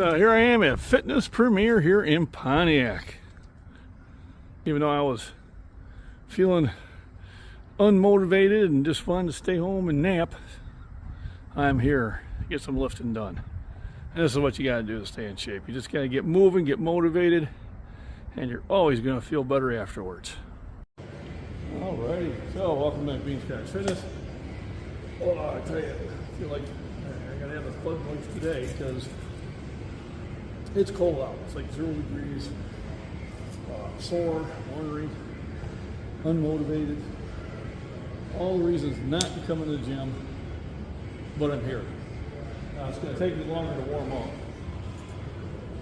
Here I am at Fitness Premier here in Pontiac. Even though I was feeling unmotivated and just wanted to stay home and nap, I'm here to get some lifting done. And this is what you got to do to stay in shape. You just got to get moving, get motivated, and you're always going to feel better afterwards. Alrighty, so welcome to Beanscock Fitness. Oh, I tell you, I feel like I got to have a blood lunch today because it's cold out. It's like 0 degrees, sore, ornery, unmotivated. All the reasons not to come in the gym, but I'm here. Now it's going to take me longer to warm up.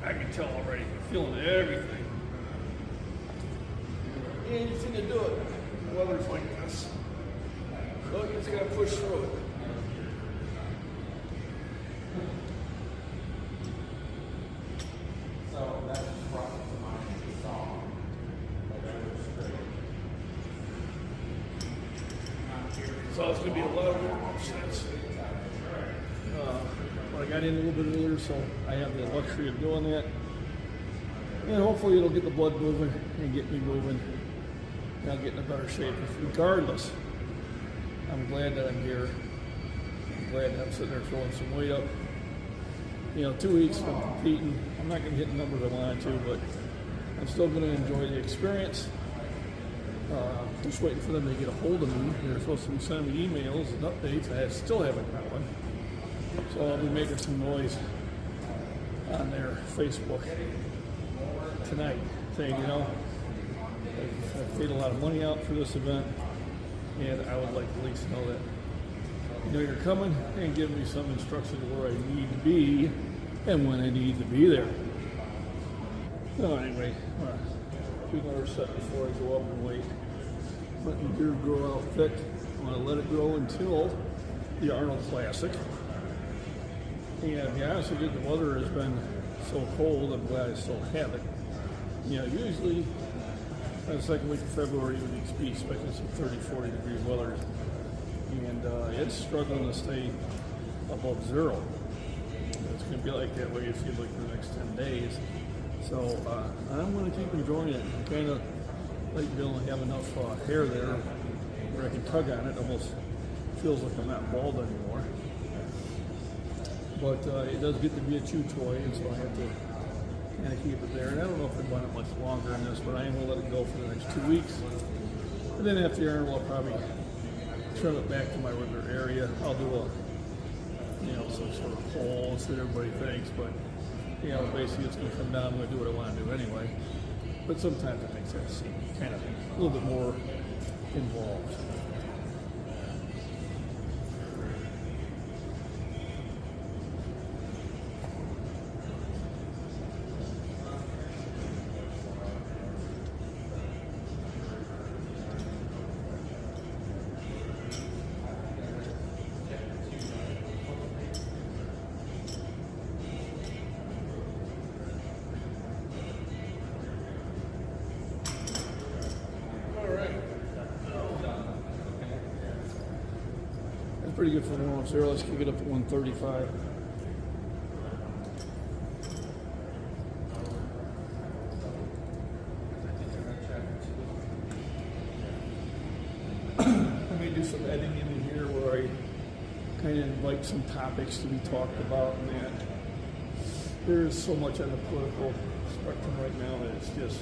I can tell already. I'm feeling everything. Anything to do it. The weather's like this. So you just got to push through it. So it's going to be a lot of warm-ups. But I got in a little bit earlier, so I have the luxury of doing that. And hopefully it'll get the blood moving and get me moving. And I'll get in a better shape. Regardless, I'm glad that I'm here. I'm glad that I'm sitting there throwing some weight up. 2 weeks from competing. I'm not going to hit the numbers I wanted to, but I'm still going to enjoy the experience. Just waiting for them to get a hold of me. They're supposed to be sending me emails and updates. I still haven't got one. So I'll be making some noise on their Facebook tonight, saying, I've paid a lot of money out for this event, and I would like to at least know that you're coming and give me some instruction of where I need to be and when I need to be there. So anyway, people are set before I go up and wait. Let the beard grow out thick. I want to let it grow until the Arnold Classic. And to be honest with you, the weather has been so cold, I'm glad I still have it. Usually by the second week of February, you would be expecting some 30, 40 degree weather. And it's struggling to stay above 0. It's going to be like that way, it feels like, for the next 10 days. So I'm going to keep enjoying it. I kind of like to only have enough hair there where I can tug on it. Almost feels like I'm not bald anymore. But it does get to be a chew toy, and so I have to kind of keep it there. And I don't know if I want it much longer in this, but I am going to let it go for the next 2 weeks. And then after the Arnold, I'll probably trim it back to my regular area. I'll do some sort of poll, see what everybody thinks, but basically it's going to come down. I'm going to do what I want to do anyway. But sometimes it makes that seem kind of a little bit more involved. Pretty good for the warm-ups there. Let's kick it up to 135. Let me do some editing in here where I kind of invite some topics to be talked about, and that there's so much on the political spectrum right now that it's just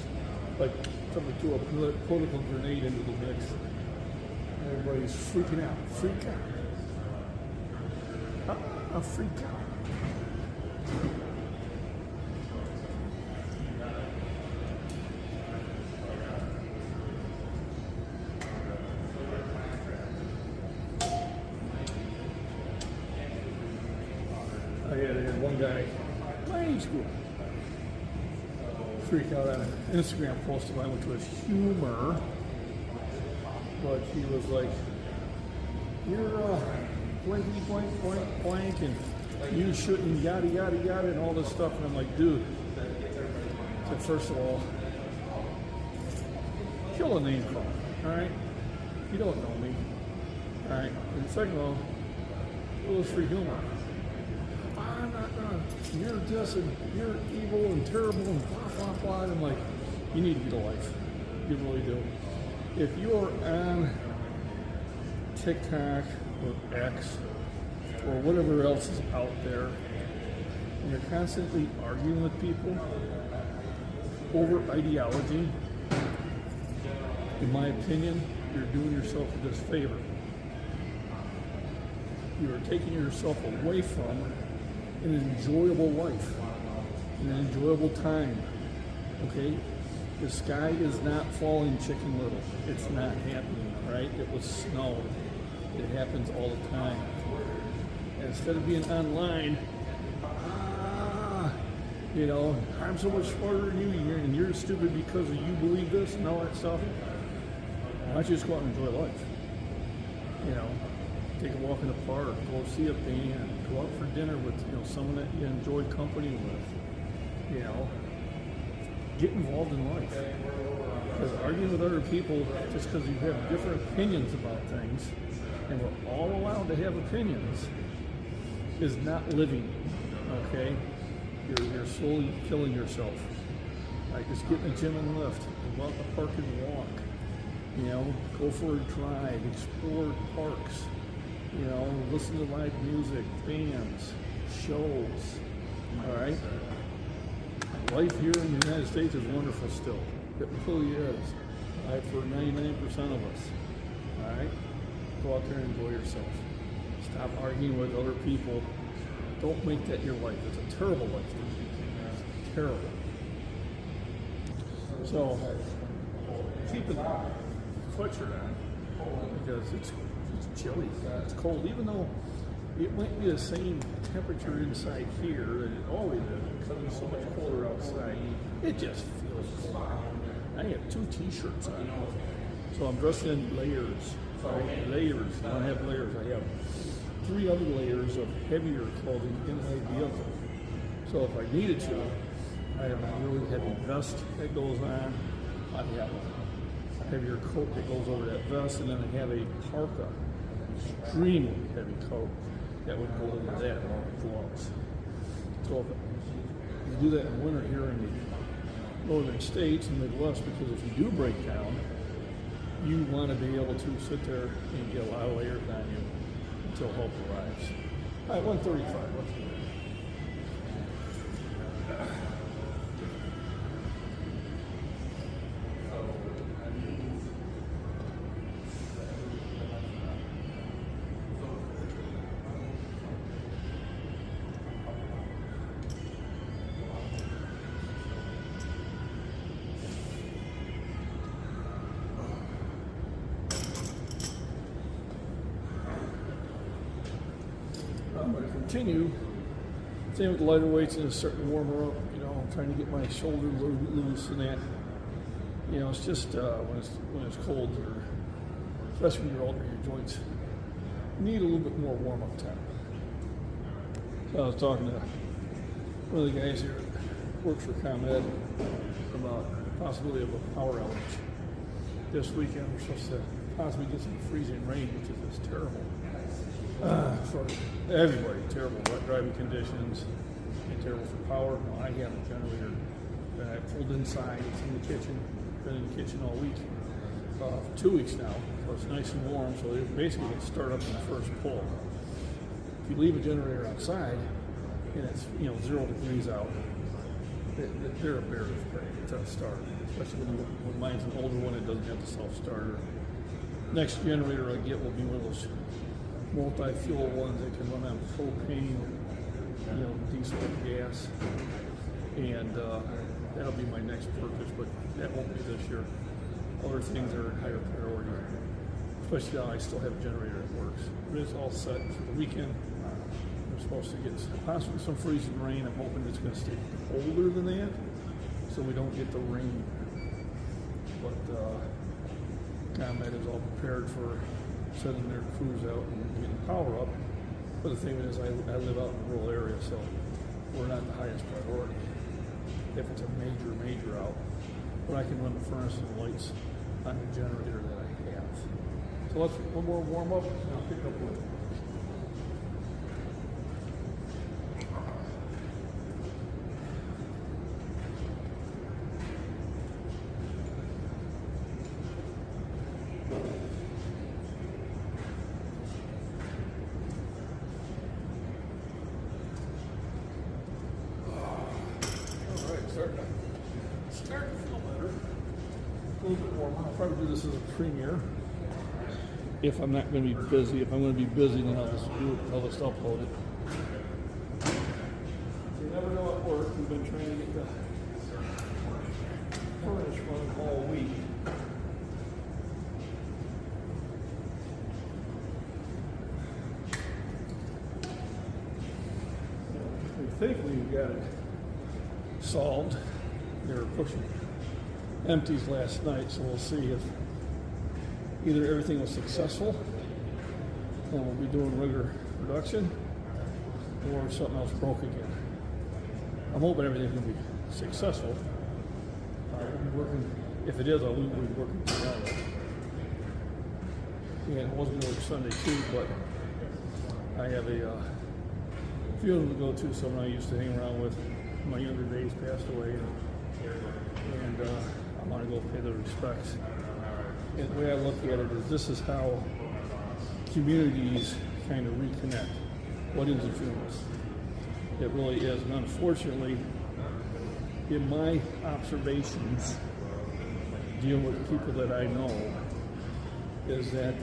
like somebody threw a political grenade into the mix. Everybody's freaking out. Freak out. A freak out. I had one guy, my age group, freak out on an Instagram post of mine, which was humor, but he was like, "You're blankety blank blank blank, and you shouldn't yada yada yada," and all this stuff. And I'm like, dude, so first of all, kill a name call, all right? You don't know me, all right? And second of all, it was free humor. I'm not you're this and you're evil and terrible and blah, blah, blah. And I'm like, you need to get a life. You really do. If you're on TikTok or X or whatever else is out there, and you're constantly arguing with people over ideology, in my opinion, you're doing yourself a disfavor. You are taking yourself away from an enjoyable life, an enjoyable time. Okay? The sky is not falling, Chicken Little. It's not happening, right? It was snow. It happens all the time. And instead of being online, you know, I'm so much smarter than you, and you're stupid because you believe this and all that stuff. Why don't you just go out and enjoy life? You know, take a walk in the park, go see a band, go out for dinner with, you know, someone that you enjoy company with. You know, get involved in life. Because arguing with other people just because you have different opinions about things, and we're all allowed to have opinions, is not living. Okay, you're slowly killing yourself. Like, just get in the gym and lift, go out in the park and walk. You know, go for a drive, explore parks. You know, listen to live music, bands, shows. All right. Life here in the United States is wonderful still. It really is. Right, for 99% of us. All right? Go out there and enjoy yourself. Stop arguing with other people. Don't make that your life. It's a terrible life. It's terrible. So, keep a sweatshirt on because it's chilly. It's cold. Even though it might be the same temperature inside here that it always is because it's so much colder outside. It just feels cold. I have 2 t-shirts on, so I'm dressed in layers. Right? Layers. I don't have layers. I have 3 other layers of heavier clothing in my vehicle. So if I needed to, I have a really heavy vest that goes on. I have a heavier coat that goes over that vest, and then I have a parka, extremely heavy coat that would go into that along with gloves. So if you do that in winter here in the northern states and Midwest, because if you do break down, you want to be able to sit there and get a lot of layers on you until help arrives. All right, 135. Let's do it. I'm going to continue. Same with the lighter weights, and it's starting to warm her up. You know, I'm trying to get my shoulder loose and that. You know, it's just when it's cold, or especially when you're older, your joints need a little bit more warm up time. So I was talking to one of the guys here that works for ComEd about the possibility of a power outage this weekend. We're supposed to possibly get some freezing rain, which is just terrible. For everybody, terrible wet driving conditions, and terrible for power. No, I have a generator that I pulled inside. It's in the kitchen. Been in the kitchen all week, for 2 weeks now. So it's nice and warm. So it basically can start up in the first pull. If you leave a generator outside and it's 0 degrees out, they're a bear to start. Especially when mine's an older one, it doesn't have the self-starter. Next generator I get will be one of those multi-fuel ones that can run on propane, diesel gas, and that'll be my next purchase, but that won't be this year. Other things are in higher priority, especially now I still have a generator that works. But it's all set for the weekend. We're supposed to get possibly some freezing rain. I'm hoping it's going to stay colder than that, so we don't get the rain. But ComEd is all prepared for sending their crews out and getting power up. But the thing is, I live out in a rural area, so we're not the highest priority. If it's a major out, but I can run the furnace and lights on the generator that I have. So let's one more warm up, and I'll pick up with it. starting to feel better. A little bit warmer. I'll probably do this as a premiere. If I'm not going to be busy. If I'm going to be busy, then I'll just do it. I'll just upload it. You never know at work. We've been trying to get the furnace running all week. We think we've got it solved. They were pushing empties last night, so we'll see if either everything was successful and we'll be doing regular production, or something else broke again. I'm hoping everything's going to be successful. We'll be working. If it is, we'll be working tomorrow. Yeah, it wasn't really Sunday too, but I have a funeral to go to. Someone I used to hang around with in my younger days passed away, and I want to go pay the respects. And the way I look at it is, this is how communities kind of reconnect. Weddings and funerals. It really is. And unfortunately, in my observations, dealing with people that I know, is that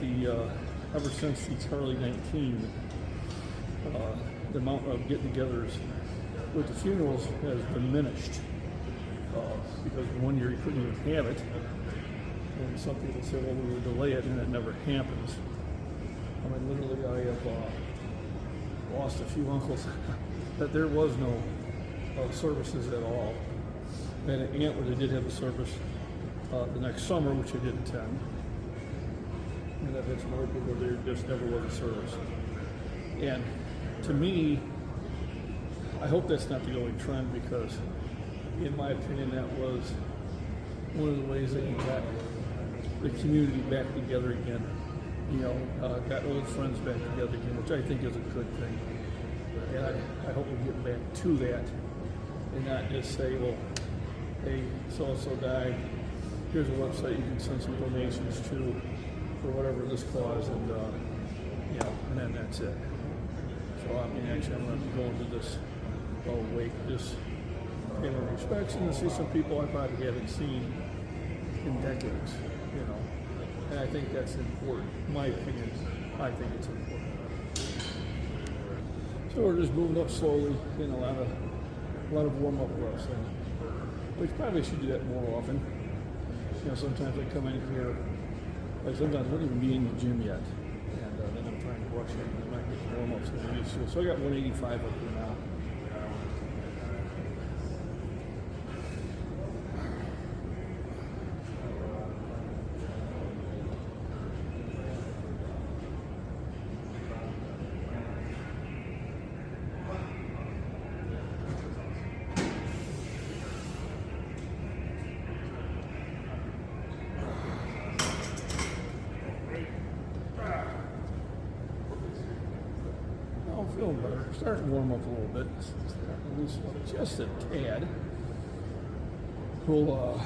ever since the Charlie 19, the amount of get-togethers with the funerals has diminished. Because one year you couldn't even have it. And some people say, well, we will delay it, and it never happens. I mean, literally, I have lost a few uncles that there was no services at all. I had an aunt where they did have a service the next summer, which I did attend. And I've had some other people where there just never was a service. And to me, I hope that's not the going trend, because in my opinion, that was one of the ways that you got the community back together again. You know, got old friends back together again, which I think is a good thing. And I hope we get back to that, and not just say, well, hey, so-and-so died, here's a website you can send some donations to for whatever this cause, and you know, and then that's it. So I mean, actually, I'm going to be going to this wake, just pay my respects, and to see some people I probably haven't seen in decades, you know. And I think that's important. In my opinion, I think it's important. So we're just moving up slowly, in a lot of warm-up wrestling. We probably should do that more often. You know, sometimes I come in here, like sometimes I don't even be in the gym yet, and then I'm trying to rush in, and I might get warm-ups as I used to. So I got 185 up here now. Feeling better. Starting to warm up a little bit. At least just a tad. We'll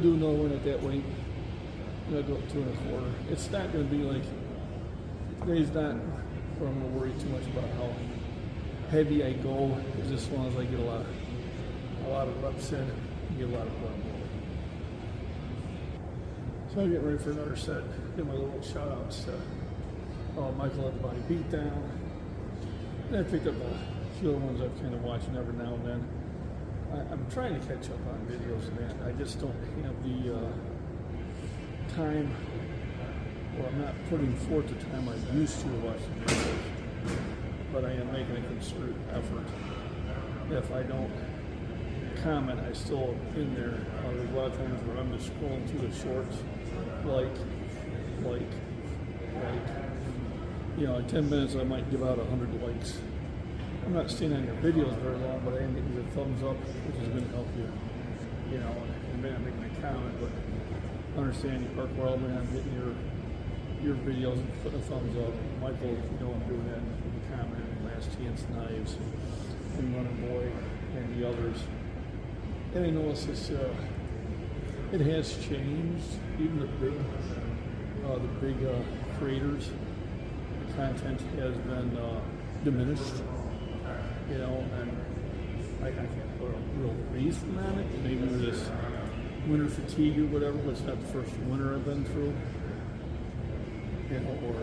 do another one at that weight. I'll go up 2.25. It's not going to be like, today's not where I'm going to worry too much about how heavy I go. It's just as long as I get a lot of reps in, and get a lot of blood moving. So I'm getting ready for another set. Give my little shout outs to Michael at the Body Beatdown. And I picked up a few other ones I've kind of watching every now and then. I'm trying to catch up on videos and that. I just don't have the time, or I'm not putting forth the time I used to watching videos. But I am making a concerted effort. If I don't comment, I still in there. There's a lot of times where I'm just scrolling through the shorts, you know, in 10 minutes I might give out 100 likes. I'm not staying on your videos very long, but I am getting you a thumbs up, which is going to help you, you know, and maybe I'm making a comment, but understand you work well, man. I'm getting your videos and putting a thumbs up. Michael, you know I'm doing that, and commenting, Last Chance Knives, and Running Boy, and the others. And I notice this, it has changed, even the big creators. Content has been diminished, you know, and I can't put a real reason on it. Maybe this winter fatigue or whatever, but it's not the first winter I've been through. You know, or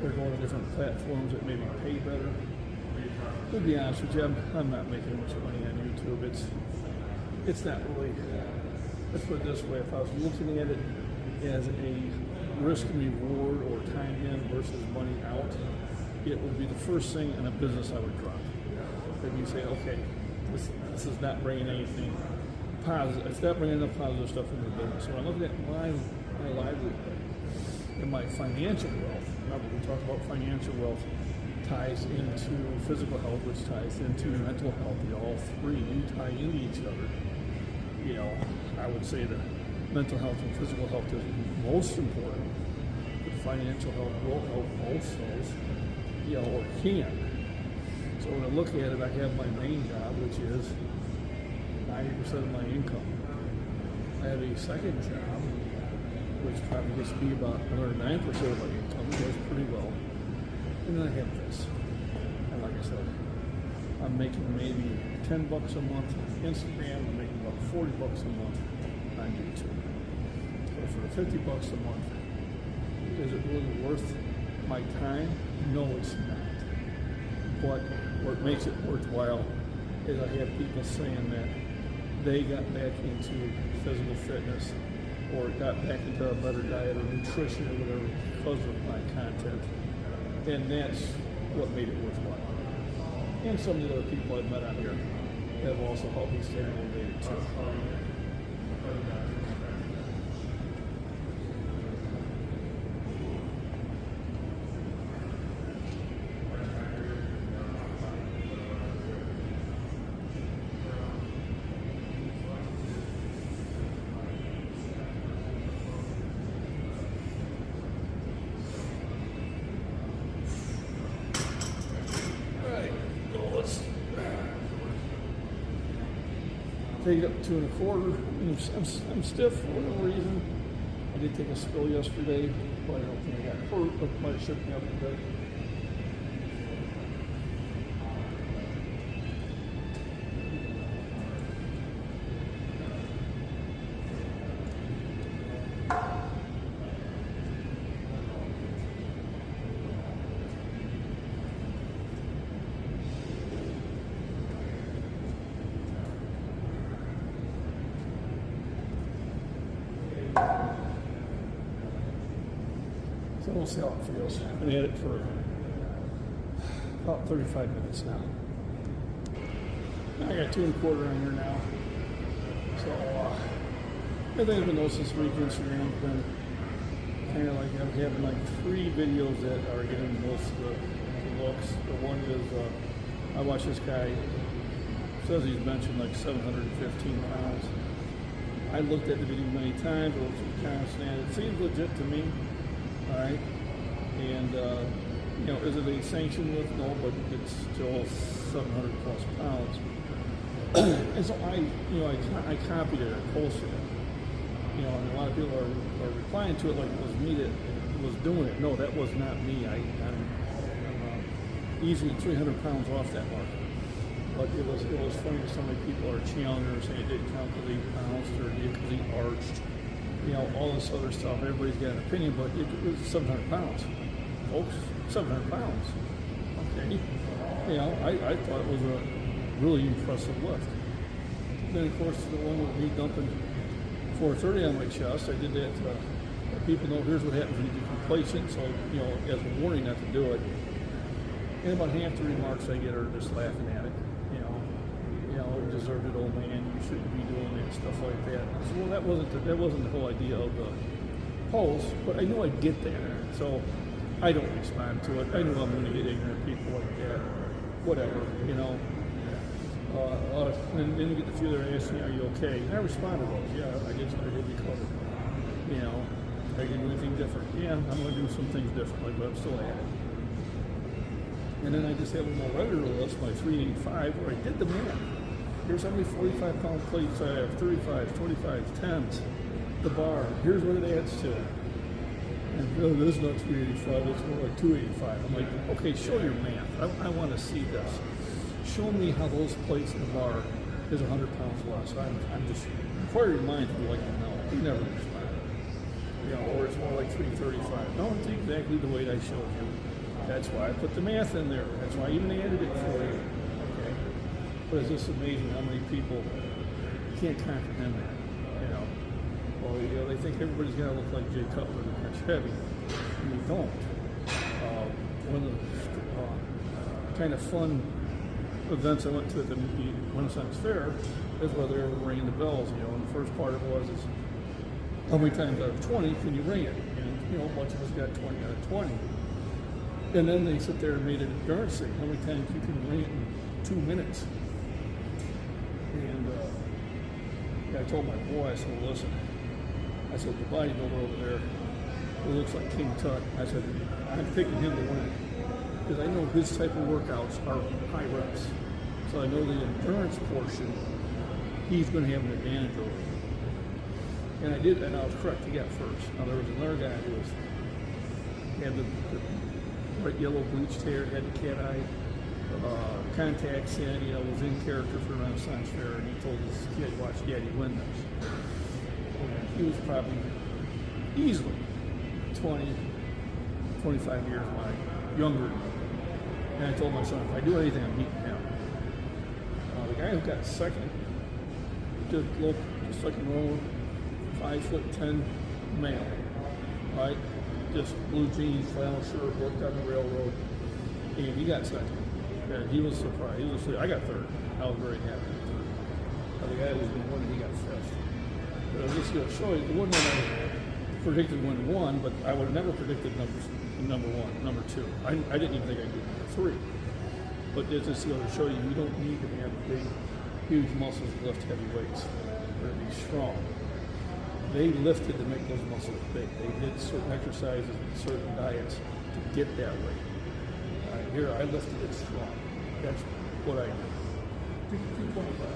they're going to different platforms that maybe pay better. To be honest with you, I'm not making much money on YouTube. It's not really, let's put it this way, if I was looking at it as a risk and reward or time in versus money out, it would be the first thing in a business I would drop. Then you say, okay, this is not bringing anything positive, it's not bringing enough positive stuff into the business. So when I look at my livelihood and my financial wealth, remember we talked about financial wealth ties into physical health, which ties into mental health. All three do tie into each other. You know, I would say that mental health and physical health is most important, but financial health will help both those, you know, or can. So when I look at it, I have my main job, which is 90% of my income. I have a second job, which probably gets me about another 9% of my income, which does pretty well. And then I have this. And like I said, I'm making maybe $10 a month on Instagram. I'm making about $40 a month on YouTube. So for the $50 a month, is it really worth my time? No, it's not. But what makes it worthwhile is I have people saying that they got back into physical fitness or got back into a better diet or nutrition or whatever because of my content. And that's what made it worthwhile. And some of the other people I've met on here have also helped me stay motivated too. Take it up to 2 1/4. I'm stiff for whatever reason. I did take a spill yesterday, but I don't think I got hurt, but it might have shook me up a bit. So we'll see how it feels. I've been at it for about 35 minutes now. I got 2 1/4 on here now. So I think I've been noticing this week Instagram's been kind of like I'm having like 3 videos that are getting most of the looks. The one is I watch this guy, says he's mentioned like 715 pounds. I looked at the video many times, looked at the comments, and it seems legit to me. All right, and you know, is it a sanctioned lift? No, but it's still 700 plus pounds. And so I copied it, I posted it. You know, and a lot of people are replying to it like it was me that was doing it. No, that was not me. I'm easily 300 pounds off that mark. But it was funny that so many people are challenging or saying it didn't count because he bounced or because he arched. You know, all this other stuff. Everybody's got an opinion, but it was 700 pounds. Folks, 700 pounds. Okay. You know, I thought it was a really impressive lift. Then, of course, the one with me dumping 430 on my chest, I did that to let people know here's what happens when you get complacent. So, you know, as a warning not to do it. And about half the remarks I get are just laughing at it. You know, you deserved it, old man. You shouldn't be doing that, stuff like that. So, well, that wasn't the whole idea of the post, but I knew I'd get there. So I don't respond to it. I knew I'm going to get ignorant people like that. Whatever, you know. And then you get the few that are asking, "Are you okay?" And I responded to those. Yeah, I did recover. You know, are you going to do anything different? Yeah, I'm going to do some things differently, but I'm still at it. And then I just have my regular list, my 385, where I did the math. Here's how many 45-pound plates I have, 35s, 25s, 10s, the bar. Here's what it adds to. And this is not 385, it's more like 285. I'm like, okay, show your math. I want to see this. show me how those plates in the bar is 100 pounds less. I'm just inquiring minds would like to know. He never responded. You know, or it's more like 335. No, it's exactly the weight I showed you. That's why I put the math in there. That's why I even added it for you. Okay. But it's just amazing how many people can't comprehend that. You know. Well, you know, they think everybody's got to look like Jay Cutler to catch heavy, and you don't. One of the kind of fun events I went to at the Renaissance Fair is where they were ringing the bells. You know, and the first part of it was how many times out of 20 can you ring it? And you know, a bunch of us got 20 out of 20. And then they sit there and made an endurance thing. How many times you can ring it in 2 minutes? And I told my boy, I said, well, listen, I said, the bodybuilder over there who looks like King Tut, I said, I'm picking him to win. Because I know his type of workouts are high reps. So I know the endurance portion, he's going to have an advantage over me. And I did, and I was correct, he got first. Now there was another guy who had the bright yellow bleached hair, had the cat eye, contacts in, you know, was in character for Renaissance Fair, and he told his kid, watch Daddy win this. And he was probably easily 20, 25 years younger than me. And I told my son, if I do anything, I'm beating him. The guy who got second just looked just like a normal 5'10" male, right? Just blue jeans, flannel shirt, worked on the railroad, and he got second. And he was surprised. He was, I got third. I was very happy with third. The guy who was going to win, he got fifth. But I was just going to show you, the one that I predicted won, but I would have never predicted number one, number two. I didn't even think I'd get number three. But it's just going to show you, you don't need to have big, huge muscles to lift heavy weights or to be strong. They lifted to make those muscles big. They did certain exercises and certain diets to get that way. Here, I lifted it strong. That's what I did. 225.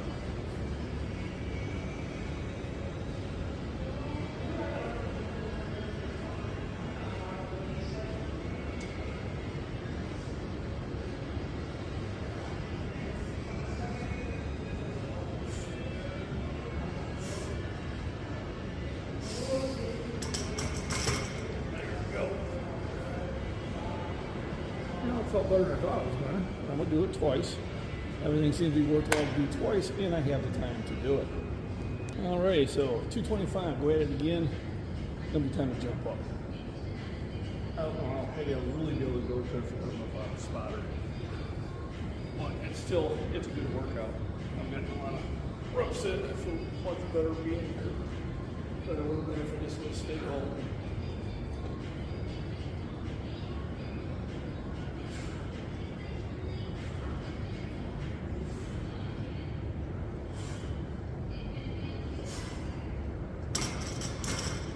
Felt better than I thought I was going to. I'm going to do it twice. Everything seems to be worthwhile to do twice, and I have the time to do it. All right, so 225, go at it again. It's going to be time to jump up. I don't know how heavy I'll really be able to go because I'm about a spotter. But it's a good workout. I'm getting a lot of reps in. I feel much better being here. But I would have been if I just would stay home.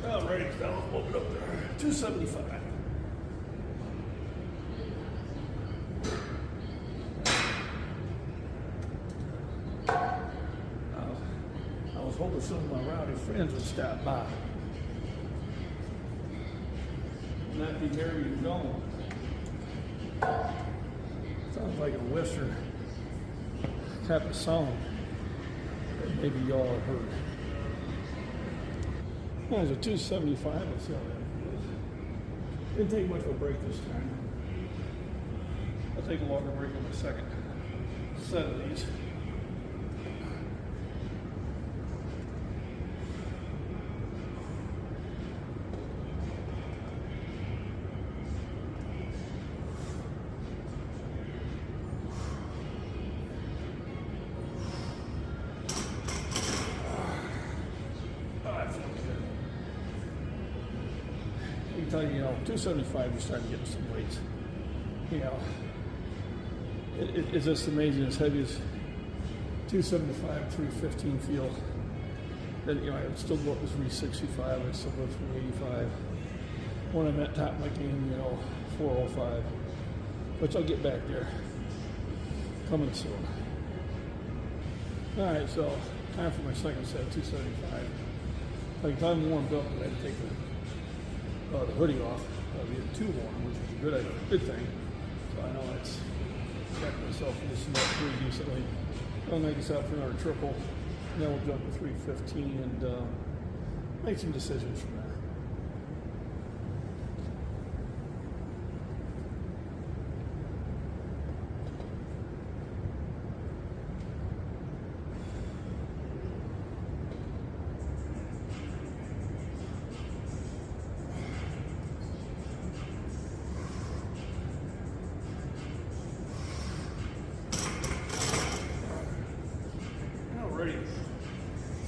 Alright, now let's move it up there. 275. I was hoping some of my rowdy friends would stop by. Not be married and gone. Sounds like a Western type of song that maybe y'all have heard. There's a 275, let's see how that goes. Didn't take much of a break this time. I'll take a longer break on the second set of these. Tell you, 275, you're starting to get some weights. You know, it's just amazing. As heavy as 275, 315 feel. Then I would still go up to 365. I'd still go to 385. When I'm at top of my game, 405. Which I'll get back there. Coming soon. All right, so time for my second set, 275. Like if I'm warmed up, I had to take the hoodie off. I'll be too warm, which is a good thing. So I know it's back myself and listen up pretty decently. I'll make this out for another triple. And then we'll jump to 315 and make some decisions from there.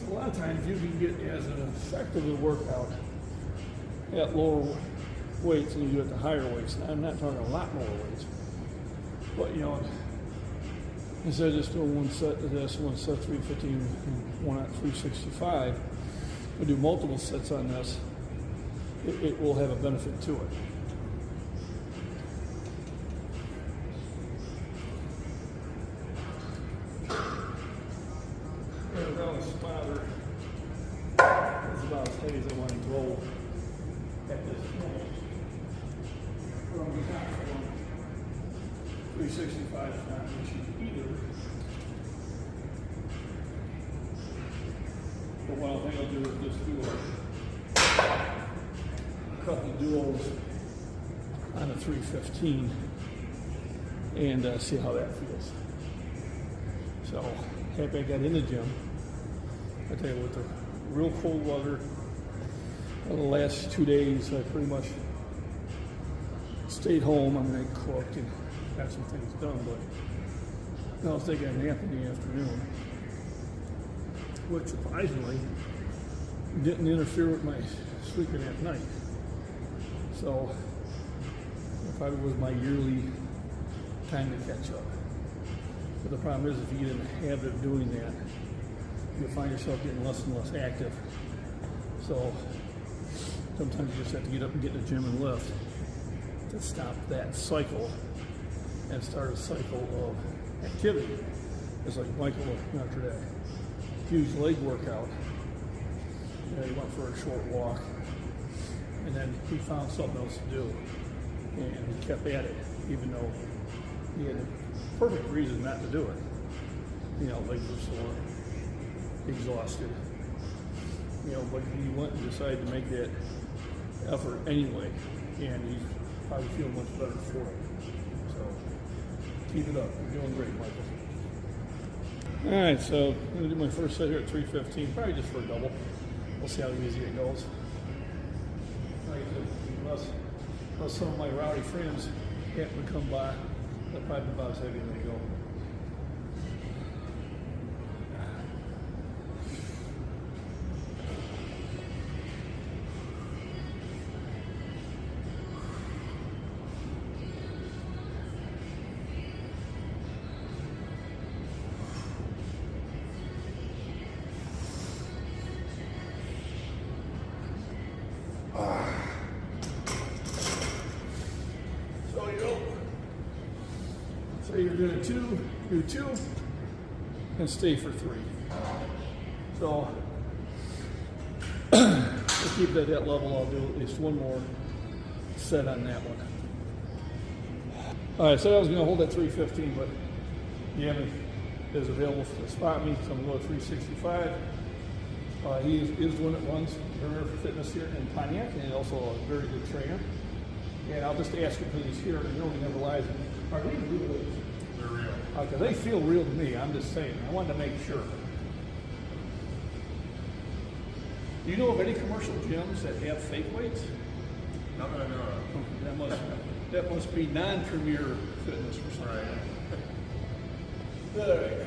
A lot of times you can get as an effective a workout at lower weights than you do at the higher weights. Now, I'm not talking a lot lower weights, but you know, instead of just doing one set of this, one set 315, and one at 365, we do multiple sets on this. It will have a benefit to it. About as heavy as I want to go at this point. From the top one, 365 is not an issue either. But what I think I'll do is just do a couple of duos on a 315 and see how that feels. So, happy I got in the gym. I tell you what, the real cold weather. The last 2 days, I pretty much stayed home. I mean, I cooked and got some things done, but I was taking a nap in the afternoon, which surprisingly didn't interfere with my sleeping at night. So it probably was my yearly time to catch up. But the problem is, if you get in the habit of doing that, you'll find yourself getting less and less active. So sometimes you just have to get up and get in the gym and lift to stop that cycle and start a cycle of activity. It's like Michael after that huge leg workout. You know, he went for a short walk and then he found something else to do and he kept at it even though he had a perfect reason not to do it. You know, legs were sore, exhausted. You know, but he went and decided to make that effort anyway, and he's probably feeling much better for it. So keep it up. You're doing great, Michael. All right, so I'm going to do my first set here at 315, probably just for a double. We'll see how easy it goes. Unless some of my rowdy friends happen to come by, they'll probably be about as heavy as they go. So you're going to do two, and stay for 3. So to keep that at that level, I'll do at least one more set on that one. All right, so I was going to hold at 315, but Gavin is available to spot me, so I'm going to go to 365. He is the one that runs Burner Fitness here in Pontiac, and he's also a very good trainer. And I'll just ask him because he's here, and he really never lies. Are they real? They're real. Okay, they feel real to me. I'm just saying. I wanted to make sure. Do you know of any commercial gyms that have fake weights? Not that I know of. That must be non-premier fitness or something. Right. All right.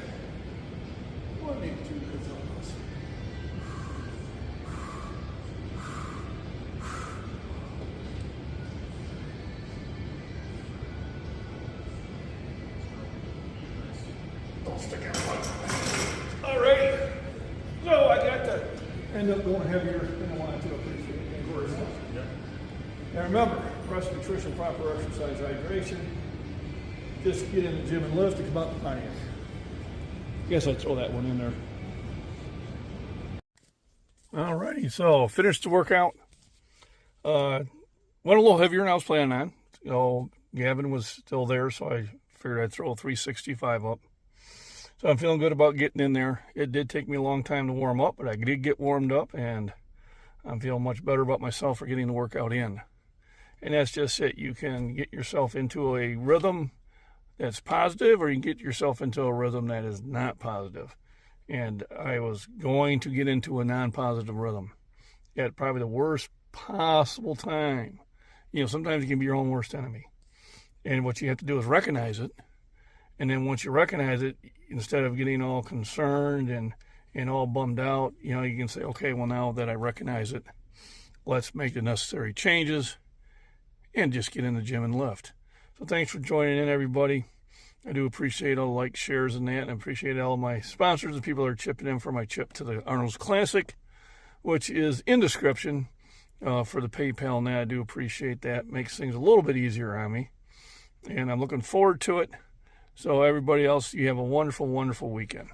One, maybe 2 minutes on this. Don't stick out. All right. So I got to end up going heavier than I wanted to. Appreciate it. Yeah. Now remember, rest, nutrition, proper exercise, hydration. Just get in the gym and lift to come out the Pontiac. Guess I'd throw that one in there. Alrighty, so finished the workout. Went a little heaver than I was planning on. So Gavin was still there, so I Figured I'd throw a 365 up. So I'm feeling good about getting in there. It did take me a long time to warm up, but I did get warmed up, and I'm feeling much better about myself for getting the workout in. And that's just it. You can get yourself into a rhythm that's positive, or you can get yourself into a rhythm that is not positive. And I was going to get into a non-positive rhythm at probably the worst possible time. You know, sometimes you can be your own worst enemy. And what you have to do is recognize it. And then once you recognize it, instead of getting all concerned and all bummed out, you know, you can say, okay, well, now that I recognize it, let's make the necessary changes and just get in the gym and lift. So thanks for joining in, everybody. I do appreciate all the likes, shares, and that, and I appreciate all of my sponsors and people that are chipping in for my chip to the Arnold's Classic, which is in description for the PayPal. And that, I do appreciate that. Makes things a little bit easier on me, and I'm looking forward to it. So everybody else, you have a wonderful, wonderful weekend.